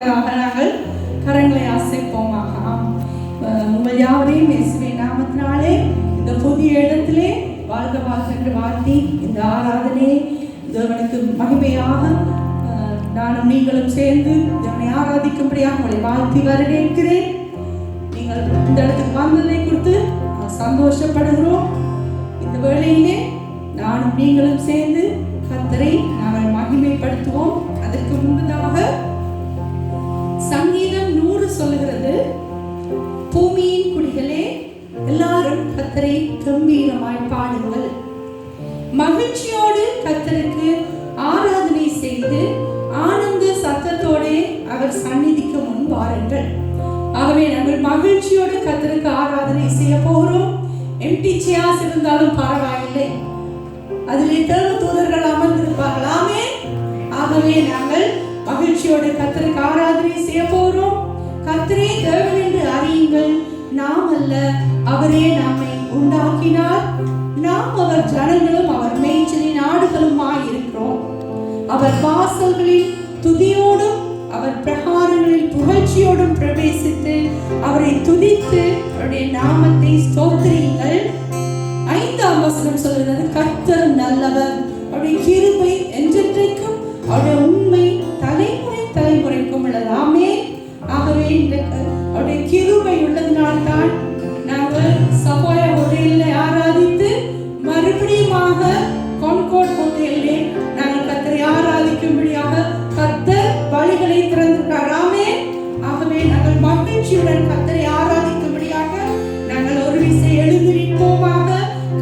நாங்கள் கரங்களை அசைப்போமாக. உங்கள் யாவரையும் இயேசுவின் நாமத்தினாலே இந்த புதிய இடத்திலே வாழ்க வாழ்க என்று வாழ்த்தி இந்த ஆராதனையை தேவனுக்கு மகிமையாக நானும் நீங்களும் சேர்ந்து தேவனை ஆராதிக்கும்படியாக உங்களை வாழ்த்தி வரவேற்கிறேன். நீங்கள் இந்த இடத்துக்கு வந்ததை குறித்து சந்தோஷப்படுகிறோம். இந்த வேளையிலே நானும் நீங்களும் சேர்ந்து கர்த்தரை நாங்கள் மகிமைப்படுத்துவோம். அதற்கு முன்பதாக சங்கீதம் 100 சொல்லுகிறது, பூமியின் குடிகளே எல்லாரும் கர்த்தரை கம்பீரமாய் பாடுங்கள், மகிழ்ச்சியோடு கர்த்தருக்கு ஆராதனை செய்து ஆனந்த சத்தத்தோடு அவர் சந்நிதிக்கு முன் வாருங்கள். ஆகவே நாங்கள் மகிழ்ச்சியோடு கர்த்தருக்கு ஆராதனை செய்ய போகிறோம். எம்டி சேர்ஸ் இருந்தாலும் பரவாயில்லை, அதிலே தேவ தூதர்கள் அமர்ந்திருப்பார்கள். ஆமென். ஆகவே நாங்கள் மகிழ்ச்சியோடு கர்த்தருக்கு ஆராதனை செய்ய போகிறோம். கர்த்தரே தேவன் என்று அறியுங்கள், நாம் அல்ல, அவரே நம்மை உண்டாக்கினார். நாம் அவர் ஜனங்களும் அவர் மேய்ச்சலின் ஆடுகளுமாய் இருக்கிறோம். அவர் வாசல்களில் துதியோடும் அவர் பிரகாரங்களில் புகழ்ச்சியோடும் பிரவேசித்து அவரை துதித்து அவருடைய நாமத்தை ஸ்தோத்திரியுங்கள். 5ஆம் வசனம் சொல்கிறது, கர்த்தர் நல்லவர், அவருடைய கிருபை என்றென்றைக்கும், அவருடைய உண்மை தலைமுறை தலைமுறைக்கும் உள்ளது. ஆமென். ஆகவே அவருடைய கிருபை உள்ளதினால்தான் நாங்கள் சபோயா ஹோட்டலில் ஆராதித்து மறுபடியுமாக கான்கார்ட் ஹோட்டலிலே நாங்கள் கர்த்தரை ஆராதிக்கும்படியாக கர்த்தர் வழிகளை திறந்திருக்கிறார். ஆமென். ஆகவே நாங்கள் மகிழ்ச்சியுடன் கர்த்தரை ஆராதிக்கும்படியாக நாங்கள் ஒரு விசை எழுந்து நிற்போமாக.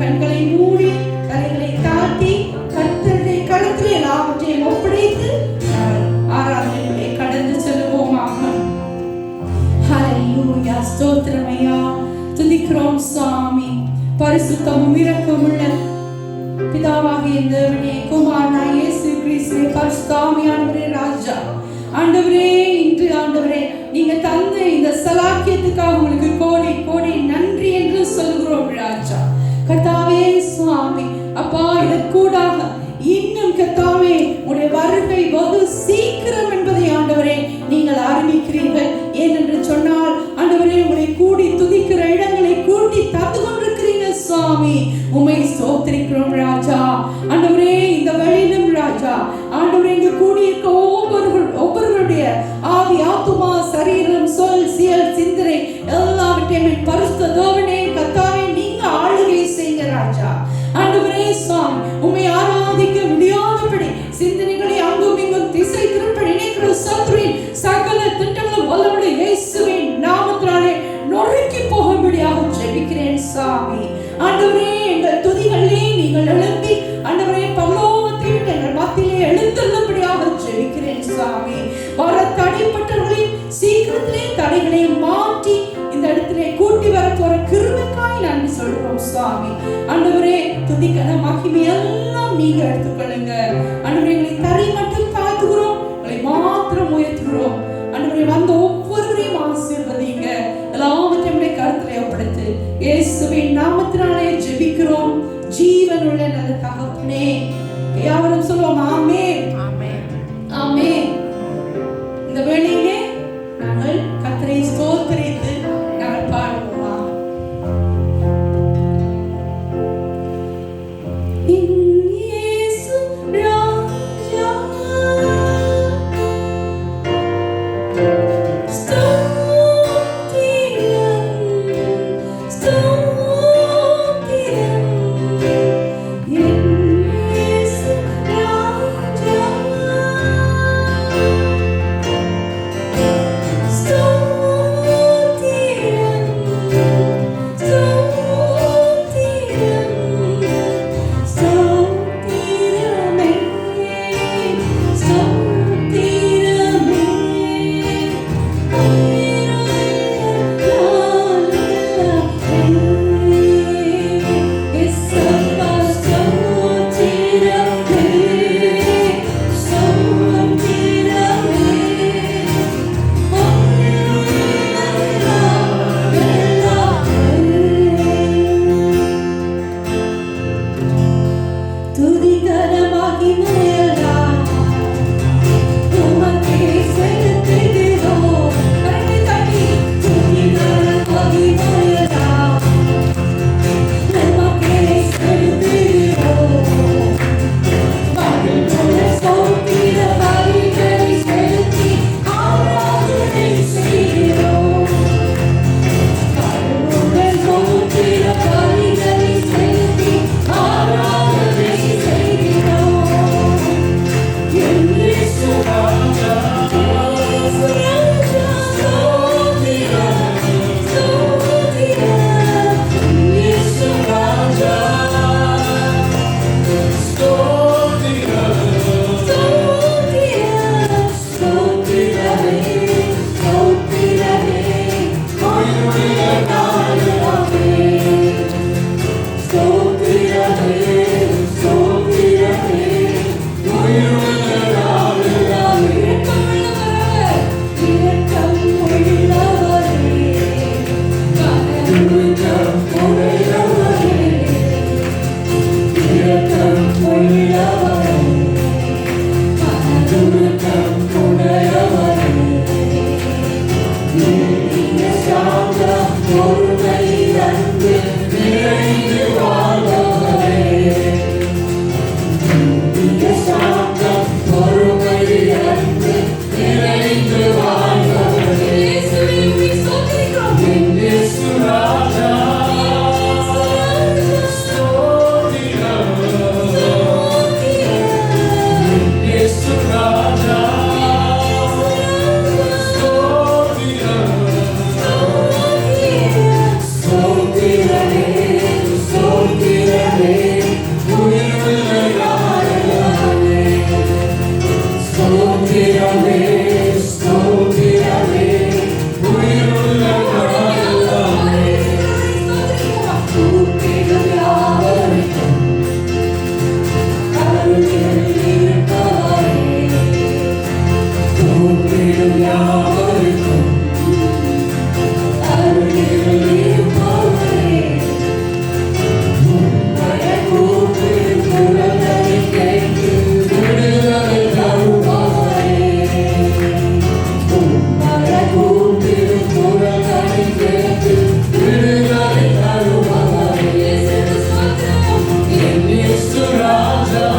கண்களை மூடி தலைகளை தாழ்த்தி கர்த்தருடைய கருத்தில் எல்லாவற்றையும் ஒப்படைத்து ஆராதனைகளை கடந்து செல்வோமாக. ஹல்லேலூயா, ஸ்தோத்திரம் ஐயா, துதிக்கிறோம் சுவாமி. பரிசுத்தமும் இரக்கமுள்ள பிதாவாகிய தேவனே, குமாரனாகிய இயேசு கிறிஸ்துவே, பரிசுத்த ஆவியானவரே, ராஜா ஆண்டவரே, இன்று ஆண்டவரே நீங்க தந்த இந்த சலாக்கியத்துக்காக உங்களுக்கு கோடி கோடி நன்றி என்று சொல்கிறோம் ராஜா. கர்த்தாவே சுவாமி, அப்பா, இதற்கூடாக இன்னும் கர்த்தாவே உடைய வருகை வெகு சீக்கிரம் என்பதை ஆண்டவரே நீங்கள் ஆரம்பிக்கிறீர்கள். ஏனென்று சொன்னால் ஆண்டவரே, உங்களை கூடி துதிக்கிற இடங்களை கூட்டி தந்து கொண்டிருக்கிறீங்க சுவாமி. உம்மை ஸ்தோத்திரிக்கிறோம் ராஜா. ஆண்டவரே, இந்த வழியிலும் ராஜா ஆண்டவரே, இங்கு கூடியிருக்க ஒவ்வொருவருடைய ஆவி, ஆத்துமா, சரீரம், சொல், செயல், சிந்தனை எல்லாவற்றையும் பரிசுத்த தேவனே கர்த்தாவே நீங்க ஆளுகை செய்யுங்க ராஜா. ஆண்டவரே சுவாமி, உம்மை ஆராதிக்க முடியாதபடி சிந்தனைகளை அங்கும் இங்கும் திசை திருப்ப நினைக்கிற சத்துருவின் சகல திட்டங்களும் வல்லவருடைய இயேசுவின் நாமத்தினாலே நொறுக்கி போகும்படியாக ஜெபிக்கிறேன் சாமி. ஆண்டவரே, எங்கள் துதிகளிலே நீங்கள் எழும்பி ஆண்டவரே பரலோகத்தை விட்டு எங்கள் மத்தியிலே எழுந்தள்ளும்படியாக ஜெபிக்கிறேன் சாமி. வர தடைப்பட்டவர்களின் சீக்கிரத்திலே தடைகளை மாற்றி இந்த இடத்திலே கூட்டி வர போற கிருபைக்காய் நன்றி சொல்றோம் சுவாமி. ஆண்டவரே, துதிக்கன மகிமை எல்லாம் நீங்க எடுத்துக்கொள்ளுங்க. ஆண்டவரே, எங்களை தரை மட்டும் தாழ்த்துகிறோம், உங்களை மாத்திரம் உயர்த்துகிறோம். ஆண்டவரே, வந்த ஒவ்வொருவரையும் ஆசீர்வதிங்க. எல்லாவற்றையும் கருத்திலே ஒப்படைத்து இயேசுவின் நாமத்தினாலே ஜெபிக்கிறோம் ஜீவனுள்ள நல்ல தகப்பனே. யாவரும் சொல்லுவோம் ஆமென், ஆமென், ஆமென். இந்த வேளையிலே நாங்கள் கர்த்தரை ஸ்தோத்திரித்து நாங்கள் பாடுவோமா. இயேசு அருளிடும் யாவருக்கும் அருளிடும் இருப்பவரே உம்மை கூப்பிடும் குரலை கேட்டு விடுதலை தருபவரே உம்மை கூப்பிடும் குரலை கேட்டு விடுதலை தருபவரே என் இயேசு ராஜா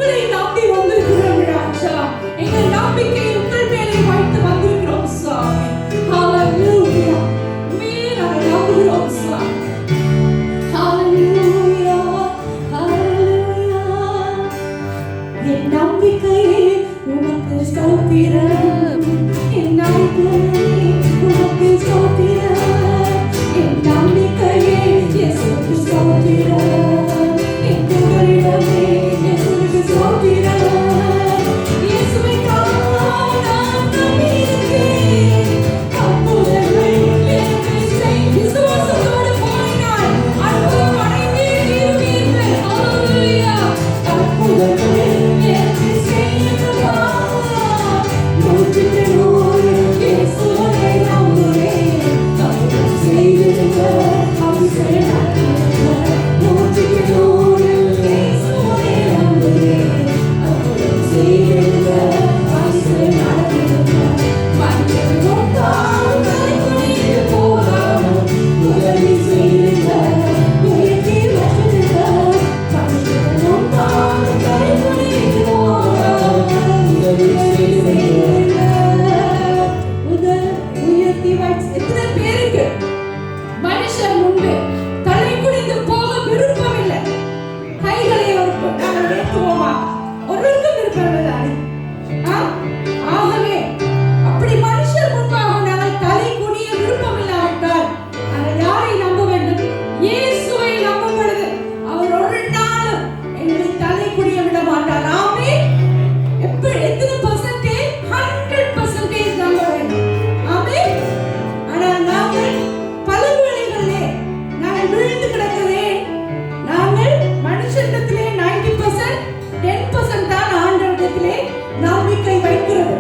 உங்களை நம்பி வந்திருக்கிறோம் ராஜா. எங்கள் நம்பிக்கை உங்கள் மேலே வைத்து வந்திருக்கிறோம் சுவாமி. ஹalleluya. நாங்கள் நம்புகிறோம் சுவாமி. ஹalleluya. ஹalleluya. என் நம்பிக்கையே உமக்கு ஸ்தோத்திரம். என் நம்பிக்கையே உமக்கு ஸ்தோத்திரம். என் நம்பிக்கையே இயேசுவுக்கு ஸ்தோத்திரம். என் புகழிடமே இயேசுவுக்கு ஸ்தோத்திரம். இயேசுவை நான் நம்பியிருக்கிறேன். அற்புதங்கள் எனக்கு செய். விசுவாசத்தோடு போனால் அற்புதம் அடைந்தே தீருவீர்கள். ஹalleluya. அற்புதங்கள் எனக்கு செய்யுமா. நூற்றுக்கு நூறு இயேசுவை நம்புவேன். அற்புதம் செய்திருங்க அபிஷேகம். நூற்றுக்கு நூறு இயேசுவை நம்புவேன். அற்புதம் செய்திருங்க அபிஷேகம். மஞ்சள் கொண்டால் கரைக்குடியில் போகாமல் உதவி செய்திருங்க. உயர்த்தி வச்சிருங்க. மஞ்சள் கொண்டால் கரைக்குடியில் போகாமல் உதவி செய்திருங்க. உயர்த்தி வச்சு எத்தனை பேருக்கு மனுஷன் முன்பு தலை குனிந்து போக விருப்பமில்லை? கைகளை நாங்கள் உயர்த்துவோமா? ஒருவருக்கும் விருப்பம் இல்லைதானே? ஆகவே அப்படி மனுஷர் முன்பாக நாங்கள் தலை குனிய விருப்பம் இல்லாவிட்டால் நாங்கள் யாரை நம்ப வேண்டும்? இயேசுவை நம்பும் பொழுது அவர் ஒரு நாளும் எங்களை தலை குனிய விட மாட்டார். ஆமென். எப்படி எத்தனை பர்சன்டேஜ்? 100% நம்ப வேண்டும். ஆமென். ஆனால் நாங்கள் பல வேளைகளிலே நாங்கள் விழுந்து கிடக்கிறேன். நாங்கள் மனுஷனிடத்திலே 90%, 10% தான் ஆண்டவரிடத்திலே நம்பிக்கை வைக்கிறது.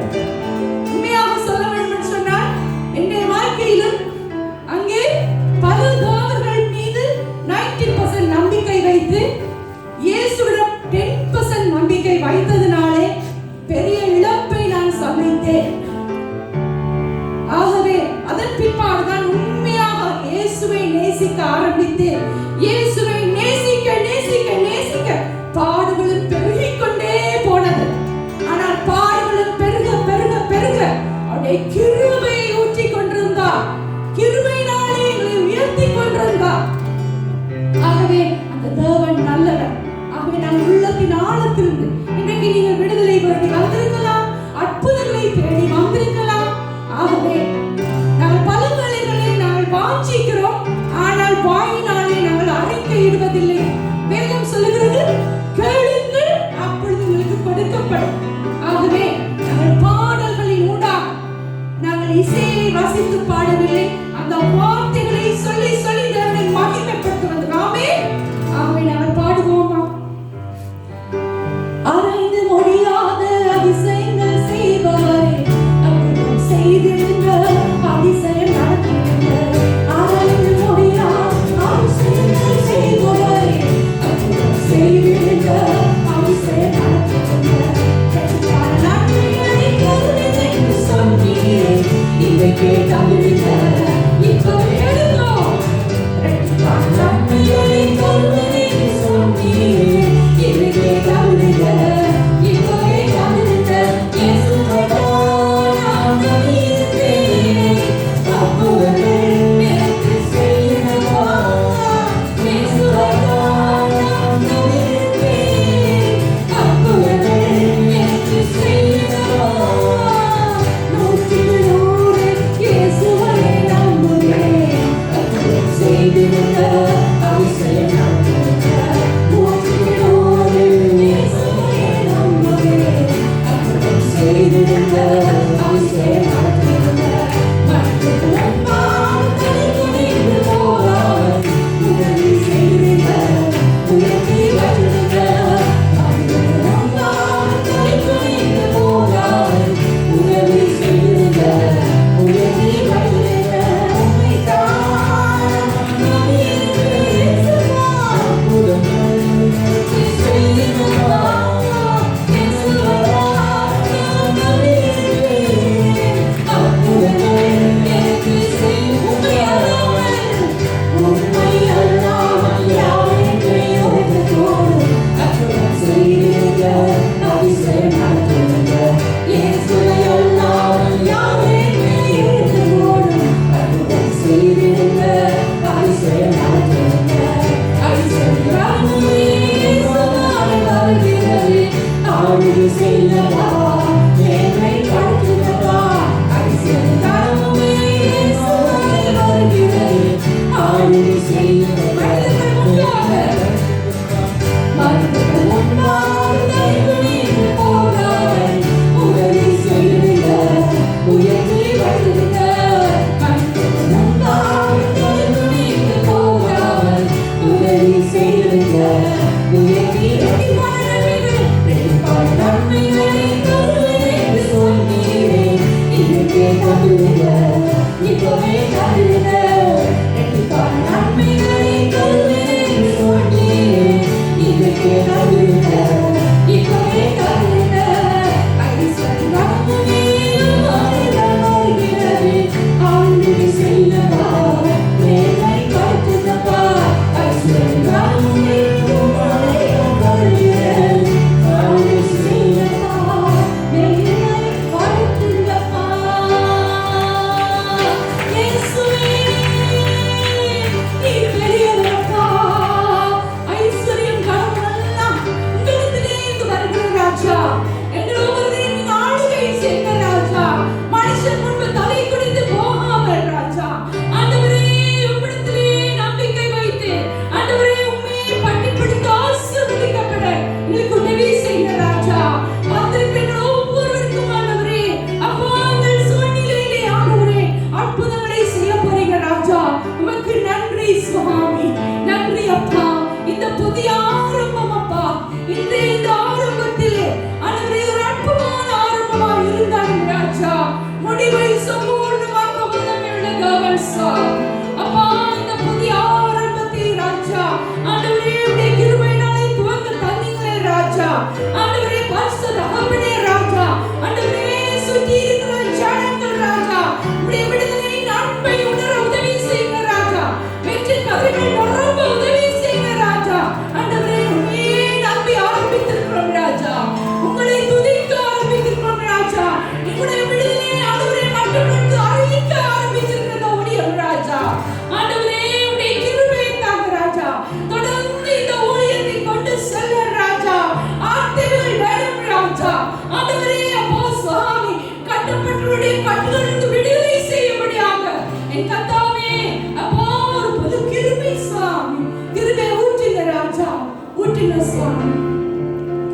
உண்மையாக சொல்ல வேண்டும் என்று சொன்னால் என்னுடைய வாழ்க்கையிலும் அங்கே பல தேவர்கள் மீது 90% நம்பிக்கை வைத்து இயேசுவிடம் 10% நம்பிக்கை வைத்ததினாலே பெரிய இழப்பை நான் சந்தித்தேன். ஆகவே அதன் பிற்பாடுதான் உண்மையாக இயேசுவை நேசிக்க ஆரம்பித்தேன். இயேசுவை நேசிக்க நேசிக்க நேசிக்க பாடுகளும் பெருகிக் கொண்டே போனது. ஆனால் பாடுகளும் பெருக பெருக பெருக அவருடைய கிருபையை ஊற்றிக் கொண்டிருந்தார். கிருபையினாலே எங்களை உயர்த்திக் கொண்டிருந்தார். ஆகவே அந்த தேவன் நல்லவர். ஆகவே நான் உள்ளத்தின் ஆழத்திலிருந்து இன்றைக்கு நீங்கள் விடுதலை வேண்டி வந்திருக்கலாம். அற்புதங்களை தேடி வந்திருக்கலாம். ஆகவே நாங்கள் பல வேளைகளில் நாங்கள் வாஞ்சிக்கிறோம். ஆனால் வாயினாலே நாங்கள் அறிக்கையிடுவதில்லை. வேதம் சொல்லுகிறது, கேளுங்கள் அப்பொழுது உங்களுக்கு கொடுக்கப்படும். ஆகவே நாங்கள் பாடல்களின் ஊடாக நாங்கள் இசையை ரசித்து பாடவில்லை. அந்த வார்த்தைகளை சொல்லி சொல்லி தேவனை மகிமைப்படுத்த வந்தோமே. ஆகவே நாங்கள் பாடுவோமா? ஆராய்ந்து முடியாத அதிசயங்கள் செய்பவரே, அற்புதம் செய்திருங்க, அதிசயம் நடத்துங்க. ஆராய்ந்து முடியாத அதிசயங்கள் செய்பவரே, அற்புதம் செய்திருங்க, அதிசயம் நடத்துங்க. நன்மைகளை கருணை சொன்னீரே, இதை கேட்டறிந்த இப்பவே செய்தவா என்னை படுத்துவதா ஐஸ்வர்யமே இயேசுவை வருகிறேன் ஆளுகை செய்தவா மரணத்துக்கு முன்னால் கைவிட்டு போகாமல் உதவி செய்திட உயர்த்தி வைத்திட மரணத்துக்கு முன்னால் கைவிட்டு போகாமல் உதவி செய்திட உயர்த்தி நன்மைகளை தருவேன் சொன்னீரே இதுக்கே தருக இப்பவே தருக நன்மைகளை தருவேன் சொன்னீரே இதுக்கே தருக இப்பவே தருக ஐஸ்வர்யமே வருகிறது ஆளுகை செய்தவா மேலை காட்டுதவா ஐஸ்வர்யமே வருகிறது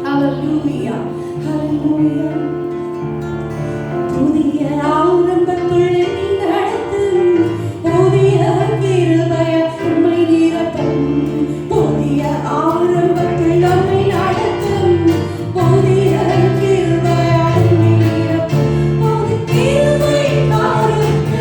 Hallelujah, hallelujah. புதிய ஆரம்பத்துள் நீ நடத்தும் புதிய கிருபைய உம்மை நிரப்பும் புதிய ஆரம்பத்துள் நம்மை நடத்தும் புதிய கிருபைய உம்மை நிரப்பும் புதிய கிருபை தாருங்கள்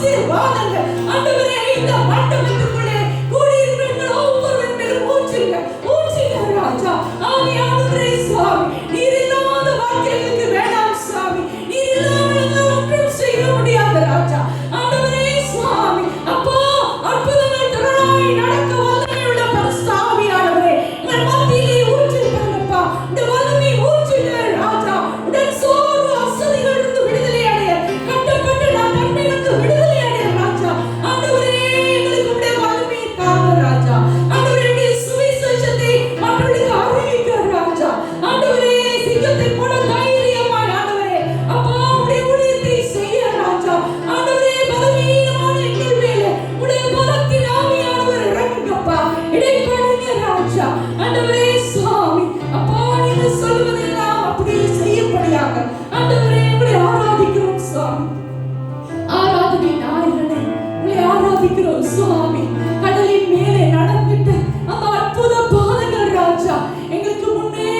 ஆசீர்வாதங்கள் ஆண்டவரே இந்த மண்டபத்துக்குள்ளே கூடியிருக்கிற ஒவ்வொருவர் மேலும் ஊற்றுங்க ராஜா. ஆவியானவரே சுவாமி, நீர் இல்லாத வாக்கியங்களுக்கு வேண்டாம் சுவாமி. நீர் இல்லாமல் ஒன்றும் செய்ய முடியாத ராஜா. ஆண்டவரே சுவாமி, அப்பா அற்புதங்கள் தொடராய் நடக்க வல்லமையுள்ள பரிசுத்த ஆவியானவரே எங்கள் மத்தியிலே ஊற்றுங்கப்பா. இந்த வல்லமை ஊற்றுங்க ராஜா. உடன் சோர்வு அசதிகள் இருந்து விடுதலை அடைய, கட்டப்பட்டு நான் தன்மையிலிருந்து விடுதலை அடைய ராஜா. ஆண்டவரே எங்களுக்கு உடைய வல்லமை தாங்க ராஜா. ஆண்டவரே உடைய சுவிசேஷத்தை மற்றவர்களுக்கு அறிவிக்க ராஜா. ஆண்டவரே சிங்கத்தை போல தைரியமாய் ஆண்டவரே அப்பா உடைய ஊழியத்தை செய்ய ராஜா. ஆண்டவரே பலவீனமான எங்கள் மேலே உடைய பலத்தின் ஆவியானவர் இறங்குங்கப்பா. இடைப்படுங்க ராஜா. ஆண்டவரே சுவாமி, அப்பா நீங்க சொல்வதெல்லாம் அப்படியே செய்யப்படியாக ஆண்டவரே உங்களை ஆராதிக்கிறோம் சுவாமி. ஆராதனை நாயகனே உங்களை ஆராதிக்கிறோம் சுவாமி. கடலின் மேலே நடந்துட்டு அந்த அற்புத பாதங்கள் ராஜா எங்களுக்கு முன்னே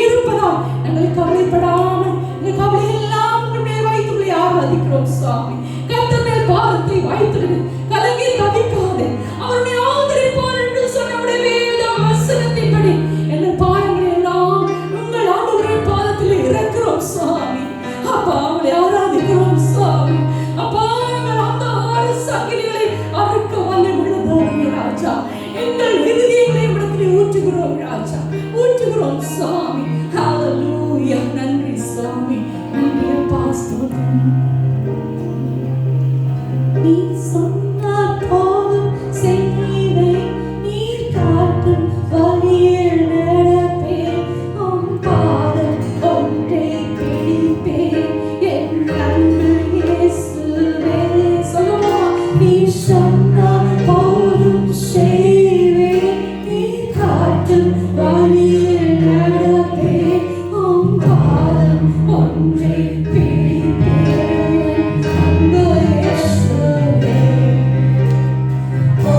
இருப்பதா நாங்கள் கவலைப்படாமல் இந்த கவலை எல்லாம் உங்கள் மேல் வைத்து உங்களை ஆராதிக்கிறோம் சுவாமி. கர்த்தர் மேல் பாரத்தை வைத்துவிடு, கலங்கி தவிக்காதே. அவருடைய ஆதரிப்பார் என்று சொன்ன உடைய வேத வசனத்தின்படி எங்கள் பாரங்களை எல்லாம் உங்கள் ஆண்டவரின் பாதத்தில் இறக்கிறோம் சுவாமி. அப்பா உங்களை ஆராதிக்கிறோம் சுவாமி. அப்பா எங்கள் அந்த ஆறு சங்கிலிகளை அறுக்க வல்லமையுள்ளதானே ராஜா. எங்கள் இருதயங்களை இடத்தில் ஊற்றுகிறோம் ராஜா, ஊற்றுகிறோம் சுவாமி. ஹalleluya. நன்றி சுவாமி, நன்றி அப்பா, ஸ்தோத்திரம். நீ சொன்னால் போதும் செய்வேன், நீர் காட்டும் வழியில் நடப்பேன், உம் பாதம் ஒன்றை பிடிப்பேன், என் அன்பு இயேசுவே. சொல்லுமா, நீ சொன்னால் போதும் செய்வேன், நீர் காட்டும் வழியில் நடப்பேன், உம் பாதம் ஒன்றை பிடிப்பேன், அன்பு இயேசுவே. Oh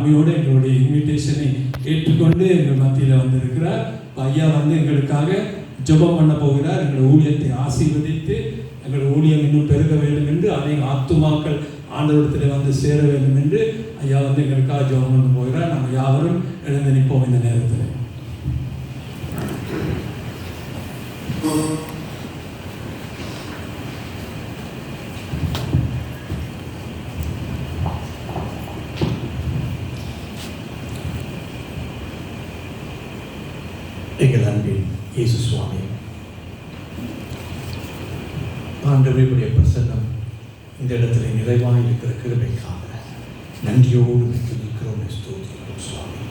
ஆவியோடு எங்களுடைய இன்விடேஷனை ஏற்றுக்கொண்டு எங்கள் மத்தியில் வந்திருக்கிறார். ஐயா எங்களுக்காக ஜெபம் பண்ண போகிறார். எங்கள் ஊழியத்தை ஆசீர்வதித்து எங்கள் ஊழியம் இன்னும் பெருக வேண்டும் என்று, அநேக ஆத்துமாக்கள் ஆண்டவரிடத்தில் சேர வேண்டும் என்று ஐயா எங்களுக்காக ஜெபம் பண்ண போகிறார். நாங்கள் யாவரும் எழுந்து நிற்போம் இந்த நேரத்தில். எங்கள் அன்பின் இயேசு சுவாமி, ஆண்டவருடைய பிரசன்னம் இந்த இடத்துல நிறைவாக இருக்கிற கிருபைக்காக நன்றியோடு துதிக்கிறோம், ஸ்தோத்திரிக்கிறோம் சுவாமி.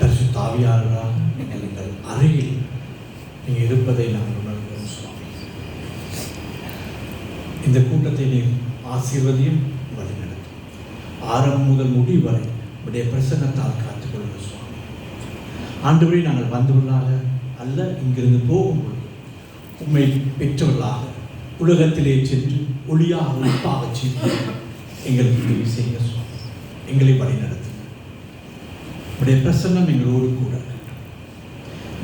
பரிசுத்த ஆவியானவராக எங்கள் அருகில் நீங்கள் இருப்பதை நாங்கள் உணர்கிறோம் சுவாமி. இந்த கூட்டத்தை நீ ஆசீர்வதியும் வழிநடத்தும். ஆரம்பம் முதல் முடிவு வரை உடைய பிரசன்னத்தால் காத்துக்கொள்ளுங்கள் சுவாமி. ஆண்டவரே, நாங்கள் வந்தவர்களாக அல்ல, இங்கிருந்து போகும்பொழுது உண்மை பெற்றவர்களாக உலகத்திலே சென்று ஒளியாக உழைப்பாக செய்து எங்களுக்கு உதவி செய்ய சுவாமி. எங்களை வழிநடத்துங்க. உடைய பிரசன்னம் எங்களோடு கூட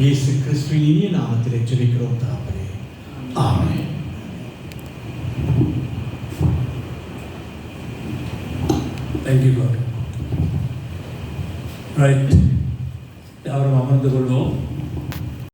இயேசு கிறிஸ்துவின் இனிய நாமத்திலே ஜெபிக்கிறோம் தகப்பனே, ஆமென். Thank you God. Right. யாரும் அமர்ந்து கொள்வோம்.